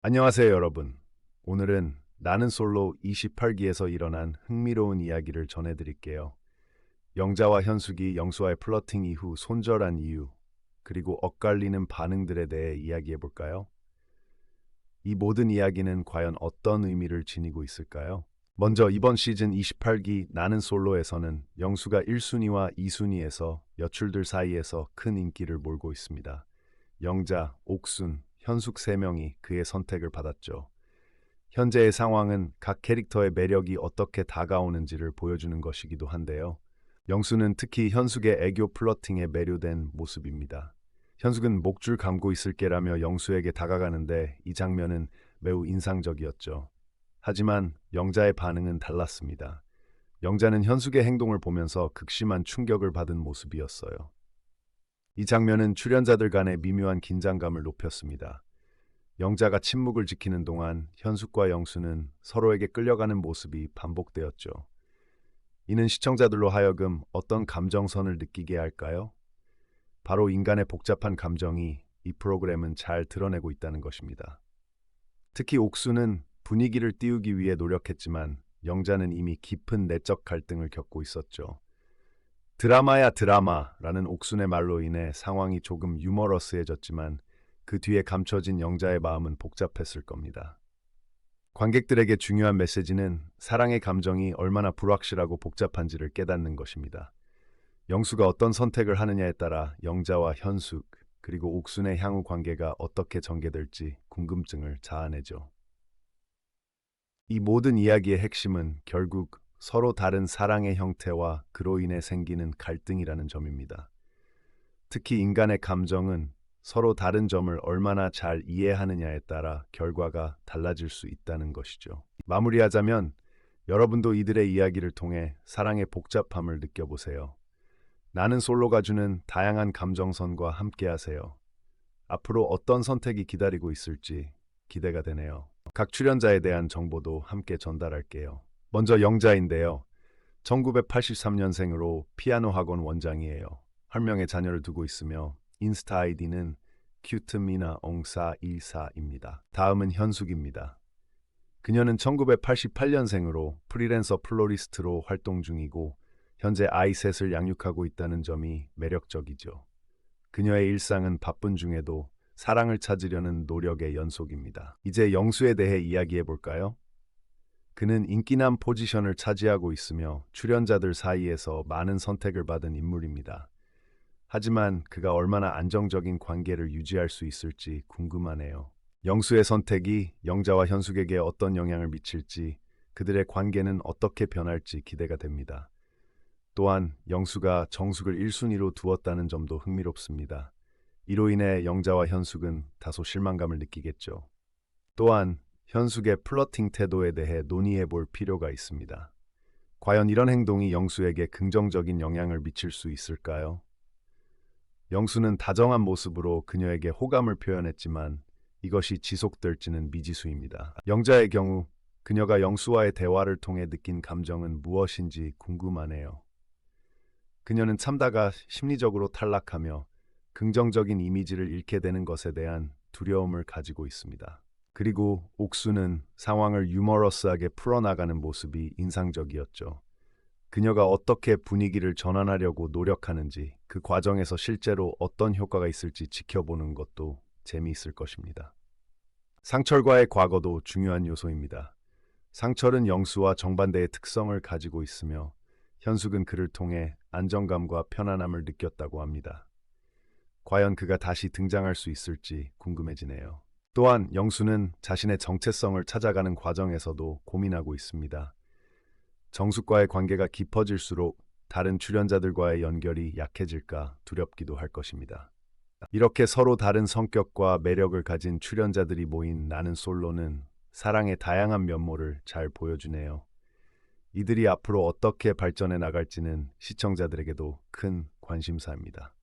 안녕하세요, 여러분. 오늘은 나는 솔로 28기에서 일어난 흥미로운 이야기를 전해드릴게요. 영자와 현숙이 영수와의 플러팅 이후 손절한 이유, 그리고 엇갈리는 반응들에 대해 이야기해볼까요? 이 모든 이야기는 과연 어떤 의미를 지니고 있을까요? 먼저 이번 시즌 28기 나는 솔로에서는 영수가 1순위와 2순위에서 여출들 사이에서 큰 인기를 몰고 있습니다. 영자, 옥순, 현숙 3명이 그의 선택을 받았죠. 현재의 상황은 각 캐릭터의 매력이 어떻게 다가오는지를 보여주는 것이기도 한데요. 영수는 특히 현숙의 애교 플러팅에 매료된 모습입니다. 현숙은 목줄 감고 있을게라며 영수에게 다가가는데 이 장면은 매우 인상적이었죠. 하지만 영자의 반응은 달랐습니다. 영자는 현숙의 행동을 보면서 극심한 충격을 받은 모습이었어요. 이 장면은 출연자들 간의 미묘한 긴장감을 높였습니다. 영자가 침묵을 지키는 동안 현숙과 영수는 서로에게 끌려가는 모습이 반복되었죠. 이는 시청자들로 하여금 어떤 감정선을 느끼게 할까요? 바로 인간의 복잡한 감정이 이 프로그램은 잘 드러내고 있다는 것입니다. 특히 옥수는 분위기를 띄우기 위해 노력했지만 영자는 이미 깊은 내적 갈등을 겪고 있었죠. 드라마야 드라마라는 옥순의 말로 인해 상황이 조금 유머러스해졌지만 그 뒤에 감춰진 영자의 마음은 복잡했을 겁니다. 관객들에게 중요한 메시지는 사랑의 감정이 얼마나 불확실하고 복잡한지를 깨닫는 것입니다. 영수가 어떤 선택을 하느냐에 따라 영자와 현숙, 그리고 옥순의 향후 관계가 어떻게 전개될지 궁금증을 자아내죠. 이 모든 이야기의 핵심은 결국 서로 다른 사랑의 형태와 그로 인해 생기는 갈등이라는 점입니다. 특히 인간의 감정은 서로 다른 점을 얼마나 잘 이해하느냐에 따라 결과가 달라질 수 있다는 것이죠. 마무리하자면 여러분도 이들의 이야기를 통해 사랑의 복잡함을 느껴보세요. 나는 솔로가 주는 다양한 감정선과 함께하세요. 앞으로 어떤 선택이 기다리고 있을지 기대가 되네요. 각 출연자에 대한 정보도 함께 전달할게요. 먼저 영자인데요. 1983년생으로 피아노 학원 원장이에요. 한 명의 자녀를 두고 있으며 인스타 아이디는 큐트미나옹414입니다. 다음은 현숙입니다. 그녀는 1988년생으로 프리랜서 플로리스트로 활동 중이고 현재 아이 셋을 양육하고 있다는 점이 매력적이죠. 그녀의 일상은 바쁜 중에도 사랑을 찾으려는 노력의 연속입니다. 이제 영수에 대해 이야기해 볼까요? 그는 인기남 포지션을 차지하고 있으며 출연자들 사이에서 많은 선택을 받은 인물입니다. 하지만 그가 얼마나 안정적인 관계를 유지할 수 있을지 궁금하네요. 영수의 선택이 영자와 현숙에게 어떤 영향을 미칠지, 그들의 관계는 어떻게 변할지 기대가 됩니다. 또한 영수가 정숙을 1순위로 두었다는 점도 흥미롭습니다. 이로 인해 영자와 현숙은 다소 실망감을 느끼겠죠. 또한 현숙의 플러팅 태도에 대해 논의해 볼 필요가 있습니다. 과연 이런 행동이 영수에게 긍정적인 영향을 미칠 수 있을까요? 영수는 다정한 모습으로 그녀에게 호감을 표현했지만 이것이 지속될지는 미지수입니다. 영자의 경우 그녀가 영수와의 대화를 통해 느낀 감정은 무엇인지 궁금하네요. 그녀는 참다가 심리적으로 탈락하며 긍정적인 이미지를 잃게 되는 것에 대한 두려움을 가지고 있습니다. 그리고 옥수는 상황을 유머러스하게 풀어나가는 모습이 인상적이었죠. 그녀가 어떻게 분위기를 전환하려고 노력하는지, 그 과정에서 실제로 어떤 효과가 있을지 지켜보는 것도 재미있을 것입니다. 상철과의 과거도 중요한 요소입니다. 상철은 영수와 정반대의 특성을 가지고 있으며 현숙은 그를 통해 안정감과 편안함을 느꼈다고 합니다. 과연 그가 다시 등장할 수 있을지 궁금해지네요. 또한 영수는 자신의 정체성을 찾아가는 과정에서도 고민하고 있습니다. 정숙과의 관계가 깊어질수록 다른 출연자들과의 연결이 약해질까 두렵기도 할 것입니다. 이렇게 서로 다른 성격과 매력을 가진 출연자들이 모인 나는 솔로는 사랑의 다양한 면모를 잘 보여주네요. 이들이 앞으로 어떻게 발전해 나갈지는 시청자들에게도 큰 관심사입니다.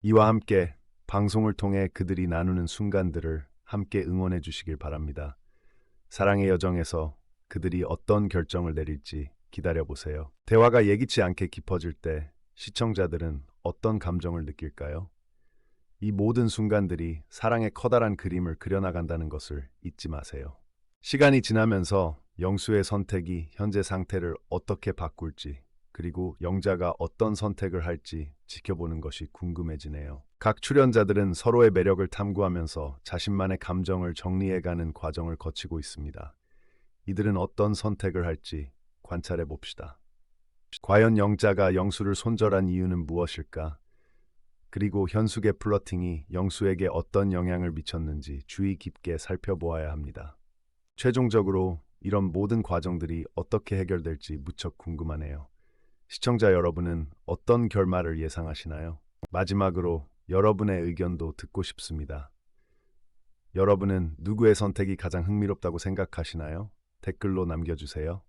이와 함께 방송을 통해 그들이 나누는 순간들을 함께 응원해 주시길 바랍니다. 사랑의 여정에서 그들이 어떤 결정을 내릴지 기다려 보세요. 대화가 예기치 않게 깊어질 때 시청자들은 어떤 감정을 느낄까요? 이 모든 순간들이 사랑의 커다란 그림을 그려나간다는 것을 잊지 마세요. 시간이 지나면서 영수의 선택이 현재 상태를 어떻게 바꿀지, 그리고 영자가 어떤 선택을 할지 지켜보는 것이 궁금해지네요. 각 출연자들은 서로의 매력을 탐구하면서 자신만의 감정을 정리해가는 과정을 거치고 있습니다. 이들은 어떤 선택을 할지 관찰해 봅시다. 과연 영자가 영수를 손절한 이유는 무엇일까? 그리고 현숙의 플러팅이 영수에게 어떤 영향을 미쳤는지 주의 깊게 살펴보아야 합니다. 최종적으로 이런 모든 과정들이 어떻게 해결될지 무척 궁금하네요. 시청자 여러분은 어떤 결말을 예상하시나요? 마지막으로 여러분의 의견도 듣고 싶습니다. 여러분은 누구의 선택이 가장 흥미롭다고 생각하시나요? 댓글로 남겨주세요.